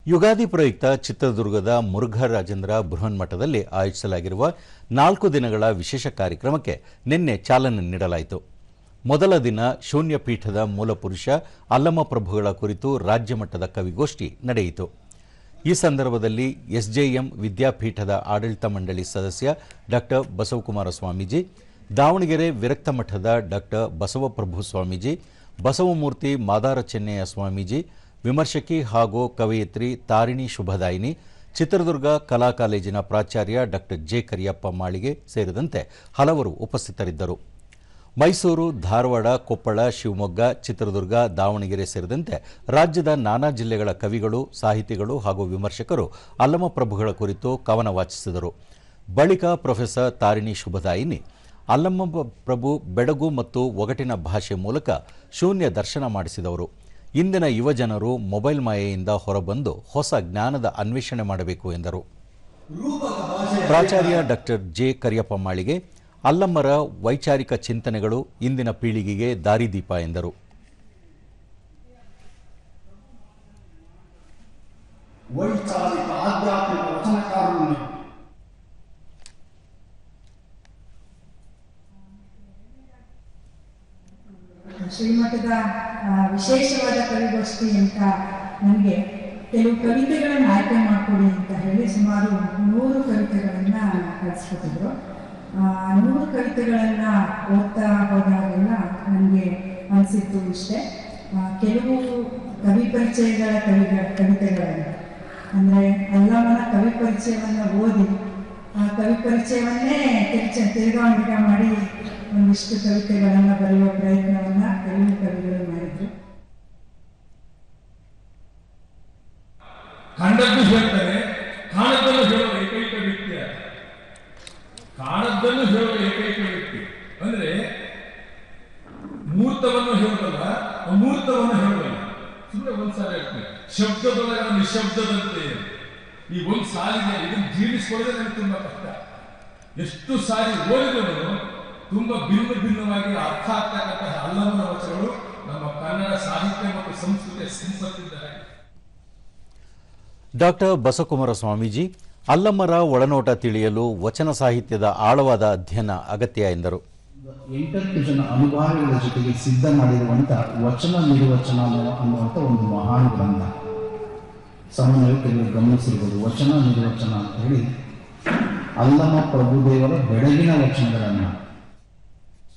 ಯುಗಾದಿ ಪ್ರಯುಕ್ತ ಚಿತ್ರದುರ್ಗದ ಮುರುಘರಾಜೇಂದ್ರ ಬೃಹನ್ಮಠದಲ್ಲಿ ಆಯೋಜಿಸಲಾಗಿರುವ 4 ದಿನಗಳ ವಿಶೇಷ ಕಾರ್ಯಕ್ರಮಕ್ಕೆ ನಿನ್ನೆ ಚಾಲನೆ ನೀಡಲಾಯಿತು. ಮೊದಲ ದಿನ ಶೂನ್ಯ ಪೀಠದ ಮೂಲಪುರುಷ ಅಲ್ಲಮ ಪ್ರಭುಗಳ ಕುರಿತು ರಾಜ್ಯ ಮಟ್ಟದ ಕವಿಗೋಷ್ಠಿ ನಡೆಯಿತು. ಈ ಸಂದರ್ಭದಲ್ಲಿ ಎಸ್ಜೆಎಂ ವಿದ್ಯಾಪೀಠದ ಆಡಳಿತ ಮಂಡಳಿ ಸದಸ್ಯ ಡಾ ಬಸವಕುಮಾರ ಸ್ವಾಮೀಜಿ, ದಾವಣಗೆರೆ ವಿರಕ್ತ ಮಠದ ಡಾ ಬಸವಪ್ರಭು ಸ್ವಾಮೀಜಿ, ಬಸವಮೂರ್ತಿ ಮಾದಾರ ಚೆನ್ನಯ್ಯ ಸ್ವಾಮೀಜಿ, ವಿಮರ್ಶಕಿ ಹಾಗೂ ಕವಯಿತ್ರಿ ತಾರಿಣಿ ಶುಭದಾಯಿನಿ, ಚಿತ್ರದುರ್ಗ ಕಲಾ ಕಾಲೇಜಿನ ಪ್ರಾಚಾರ್ಯ ಡಾ ಜೆ ಕರಿಯಪ್ಪ ಮಾಳಿಗೆ ಸೇರಿದಂತೆ ಹಲವರು ಉಪಸ್ಥಿತರಿದ್ದರು. ಮೈಸೂರು, ಧಾರವಾಡ, ಕೊಪ್ಪಳ, ಶಿವಮೊಗ್ಗ, ಚಿತ್ರದುರ್ಗ, ದಾವಣಗೆರೆ ಸೇರಿದಂತೆ ರಾಜ್ಯದ ನಾನಾ ಜಿಲ್ಲೆಗಳ ಕವಿಗಳು, ಸಾಹಿತಿಗಳು ಹಾಗೂ ವಿಮರ್ಶಕರು ಅಲ್ಲಮ ಪ್ರಭುಗಳ ಕುರಿತು ಕವನ ವಾಚಿಸಿದರು. ಬಳಿಕ ಪ್ರೊಫೆಸರ್ ತಾರಿಣಿ ಶುಭದಾಯಿನಿ ಅಲ್ಲಮ ಪ್ರಭು ಬೆಡಗು ಮತ್ತು ಒಗಟಿನ ಭಾಷೆ ಮೂಲಕ ಶೂನ್ಯ ದರ್ಶನ ಮಾಡಿಸಿದವರು. ಇಂದಿನ ಯುವಜನರು ಮೊಬೈಲ್ ಮಾಯೆಯಿಂದ ಹೊರಬಂದು ಹೊಸ ಜ್ಞಾನದ ಅನ್ವೇಷಣೆ ಮಾಡಬೇಕು ಎಂದರು. ಪ್ರಾಚಾರ್ಯ ಡಾ ಜೆ ಕರಿಯಪ್ಪ ಮಾಳಿಗೆ ಅಲ್ಲಮ್ಮರ ವೈಚಾರಿಕ ಚಿಂತನೆಗಳು ಇಂದಿನ ಪೀಳಿಗೆಗೆ ದಾರಿದೀಪ ಎಂದರು. ಶ್ರೀಮಠದ ವಿಶೇಷವಾದ ಕವಿಗೋಷ್ಠಿ ಅಂತ ನನಗೆ ಕೆಲವು ಕವಿತೆಗಳನ್ನು ಆಯ್ಕೆ ಮಾಡಿಕೊಡಿ ಅಂತ ಹೇಳಿ ಸುಮಾರು 100 ಕವಿತೆಗಳನ್ನು ಕಳಿಸ್ಕೊಟ್ಟಿದ್ರು. 100 ಕವಿತೆಗಳನ್ನು ಓದ್ತಾ ಹೋದಾಗೆಲ್ಲ ನನಗೆ ಅನಿಸಿತ್ತು ಇಷ್ಟೇ, ಕೆಲವು ಕವಿ ಪರಿಚಯಗಳ ಕವಿತೆಗಳನ್ನು ಅಂದರೆ ಅಲ್ಲಮನ ಕವಿ ಪರಿಚಯವನ್ನು ಓದಿ ಆ ಕವಿ ಪರಿಚಯವನ್ನೇ ತಿರುಗಾವಣೆ ಮಾಡಿ ಒಂದಿಷ್ಟು ಕವಿತೆಗಳನ್ನು ಬರೆಯುವ ಪ್ರಯತ್ನವನ್ನ ಕೆಲವು ಕವಿಗಳು ಮಾಡಿದ್ರು. ಕಂಡದ್ದು ಹೇಳ್ತಾರೆ, ಕಾಣದ್ದನ್ನು ಹೇಳುವ ಏಕೈಕ ವ್ಯಕ್ತಿ. ಕಾಣದ್ದನ್ನು ಹೇಳುವ ಏಕೈಕ ವ್ಯಕ್ತಿ ಅಂದ್ರೆ ಮೂರ್ತವನ್ನು ಹೇಳುವುದಲ್ಲ, ಅಮೂರ್ತವನ್ನು ಹೇಳುವಲ್ಲ. ಸುಮ್ಮನೆ ಒಂದ್ಸಾರಿ ಹೇಳ್ತೀನಿ, ಶಬ್ದದೊಳಗ ನಿಶಬ್ದದಂತೆ. ಈ ಒಂದು ಸಾಲಿಗೆ ಇದನ್ನು ಜೀರ್ಣಿಸಿಕೊಳ್ಳದೆ ನನಗೆ ತುಂಬಾ ಕಷ್ಟ. ಎಷ್ಟು ಸಾರಿ ಓದಿದವರು ತುಂಬಾ ಭಿನ್ನವಾಗಿ ಅರ್ಥ ಆಗ್ತಕ್ಕಂತಹ ಅಲ್ಲಮನ ವಚನಗಳು ನಮ್ಮ ಕನ್ನಡ ಸಾಹಿತ್ಯ ಮತ್ತು ಸಂಸ್ಕೃತಿಯ ಸಂಪತ್ತಿದ್ದಾರೆ. ಡಾ ಬಸವಕುಮಾರ ಸ್ವಾಮೀಜಿ ಅಲ್ಲಮ್ಮರ ಒಳನೋಟ ತಿಳಿಯಲು ವಚನ ಸಾಹಿತ್ಯದ ಆಳವಾದ ಅಧ್ಯಯನ ಅಗತ್ಯ ಎಂದರು. 8 ಜನ ಅನುಭಾವಿಗಳ ಜೊತೆಗೆ ಸಿದ್ಧ ಮಾಡಿರುವಂತ ವಚನ ನಿರ್ವಚನ ಅನ್ನುವಂಥ ಒಂದು ಮಹಾನ್ ಗ್ರಂಥ. ಸಾಮಾನ್ಯವಾಗಿ ಕೆಲವರು ಗಮನಿಸಿರ್ಬೋದು, ವಚನ ನಿರ್ವಚನ ಅಂತ ಹೇಳಿ ಅಲ್ಲಮ ಪ್ರಭುದೇವರ ಬೆಳಗಿನ ವಚನಗಳನ್ನ